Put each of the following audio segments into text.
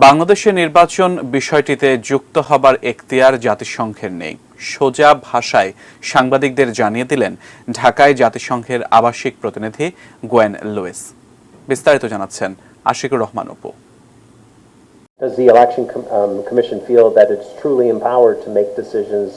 বাংলাদেশের নির্বাচন বিষয়টিতে যুক্ত হবার এখতিয়ার জাতিসংঘের নেই, সোজা ভাষায় সাংবাদিকদের জানিয়ে দিলেন ঢাকায় জাতিসংঘের আবাসিক প্রতিনিধি গোয়েন লুইস। বিস্তারিত জানাচ্ছেন Ashikur Rahman Apu. Does the election commission feel that it's truly empowered to make decisions?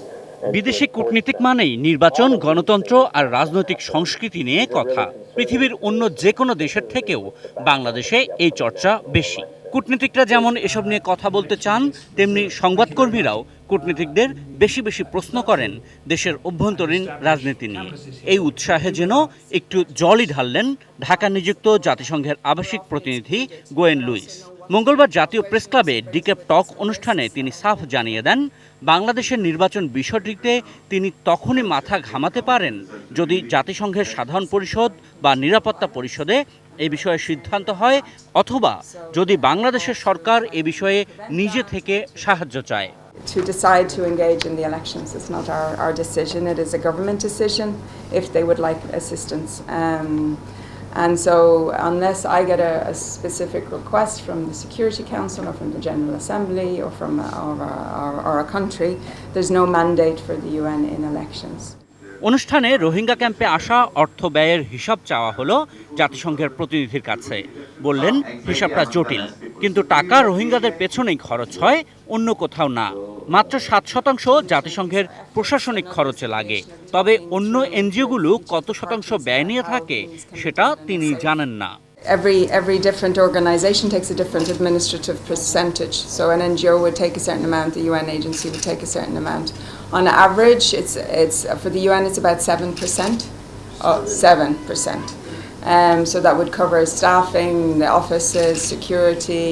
বিদেশি কূটনীতিক মানেই নির্বাচন, গণতন্ত্র আর রাজনৈতিক সংস্কৃতি নিয়ে কথা। পৃথিবীর অন্য যে কোনো দেশের থেকেও বাংলাদেশে এই চর্চা বেশি। কূটনীতিকরা যেমন এসব নিয়ে কথা বলতে চান, তেমনি সংবাদকর্মীরাও কূটনীতিকদের বেশি বেশি প্রশ্ন করেন দেশের অভ্যন্তরীণ রাজনীতি নিয়ে। এই উৎসাহে যেন একটু জলই ঢাললেন ঢাকা নিযুক্ত জাতিসংঘের আবাসিক প্রতিনিধি গোয়েন লুইস। মঙ্গলবার জাতীয় প্রেস ক্লাবে ডিক্যাপ টক অনুষ্ঠানে তিনি সাফ জানিয়ে দেন, বাংলাদেশের নির্বাচন বিষয়টিতে তিনি তখনই মাথা ঘামাতে পারেন যদি জাতিসংঘের সাধারণ পরিষদ বা নিরাপত্তা পরিষদে এ বিষয়ে সিদ্ধান্ত হয়, অথবা যদি বাংলাদেশের সরকার এ বিষয়ে নিজে থেকে সাহায্য চায়। To decide to engage in the elections is not our decision. It is a government decision if they would like assistance. And so unless I get a specific request from the Security Council or from the General Assembly or from or a country, there's no mandate for the UN in elections. অনুষ্ঠানে রোহিঙ্গা ক্যাম্পে আসা অর্থ ব্যয়ের হিসাব চাওয়া হলো জাতিসংঘের প্রতিনিধির কাছে। বললেন হিসাবটা জটিল, কিন্তু টাকা রোহিঙ্গাদের পেছনেই খরচ হয়, অন্য কোথাও না। মাত্র 7% জাতিসংঘের প্রশাসনিক খরচে লাগে। তবে অন্য এনজিওগুলো কত শতাংশ ব্যয় নিয়ে থাকে সেটা তিনি জানেন না। Every different organization takes a different administrative percentage. So an NGO would take a certain amount, the UN agency would take a certain amount. On average, it's for the UN it's about 7%. 7%. So that would cover staffing, the offices, security,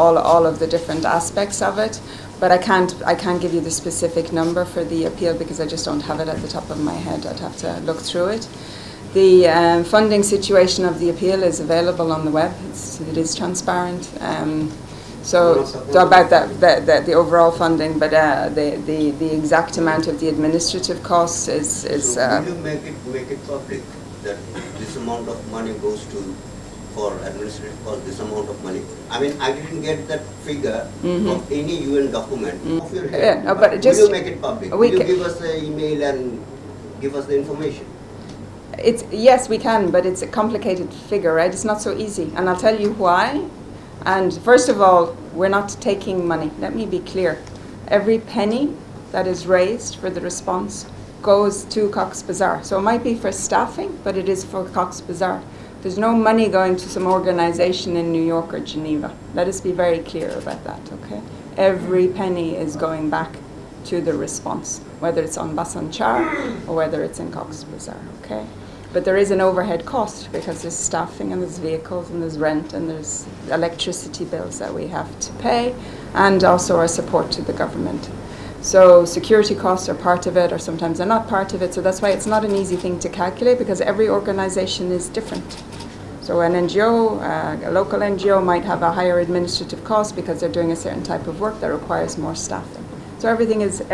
all of the different aspects of it. But I can't give you the specific number for the appeal because I just don't have it at the top of my head. I'd have to look through it. The funding situation of the appeal is available on the web. It is transparent. So about the overall funding, but the exact amount of the administrative costs is. So will you make it public that this amount of money goes to for administrative costs? This amount of money. I mean, I didn't get that figure of any UN document of your head. Yeah, no, but just will you make it public? Will you give us the email and give us the information? Yes, we can, but it's a complicated figure, right? It's not so easy, and I'll tell you why. And first of all, we're not taking money. Let me be clear. Every penny that is raised for the response goes to Cox's Bazar. So it might be for staffing, but it is for Cox's Bazar. There's no money going to some organization in New York or Geneva. Let us be very clear about that, okay? Every penny is going back to the response, whether it's on Basan Char or whether it's in Cox's Bazar, okay? But there is an overhead cost because there's staffing and there's vehicles and there's rent and there's electricity bills that we have to pay, and also our support to the government. So security costs are part of it, or sometimes they're not part of it. So that's why it's not an easy thing to calculate, because every organization is different. So an NGO, a local NGO might have a higher administrative cost because they're doing a certain type of work that requires more staffing. So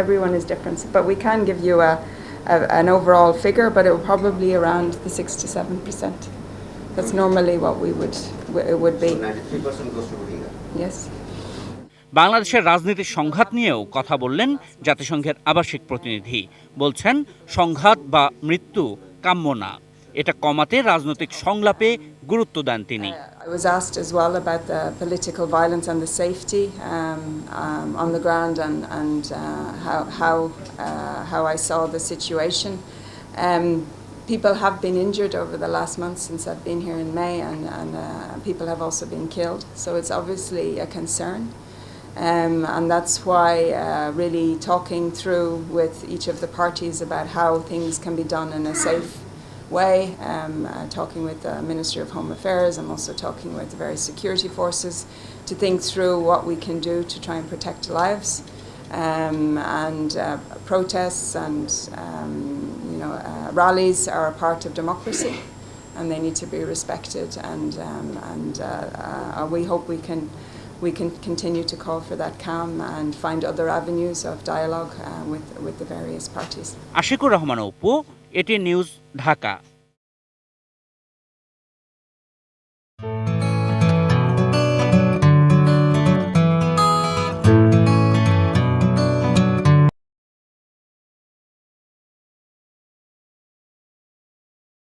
everyone is different. But we can give you an overall figure, but it will probably around the 6 to 7%. That's normally what it would be. So 93% goes to Rohingya. Yes. বাংলাদেশের রাজনীতির সংঘাত নিয়েও কথা বললেন জাতিসংঘের আবাসিক প্রতিনিধি। বলছেন, সংঘাত বা মৃত্যু কাম্য না, এটা কমাতে রাজনৈতিক সংলাপে গুরুত্ব দেন তিনি। I was asked as well about the political violence and the safety on the ground, and how I saw the situation. People have been injured over the last month since I've been here in May, and people have also been killed. So it's obviously a concern. And that's why really talking through with each of the parties about how things can be done in a safe way, talking with the Ministry of Home Affairs. I'm also talking with the various security forces to think through what we can do to try and protect lives. And protests and rallies are a part of democracy, and they need to be respected. And we hope we can continue to call for that calm and find other avenues of dialogue with the various parties. Ashikur Rahman Apu, ATN news, Dhaka.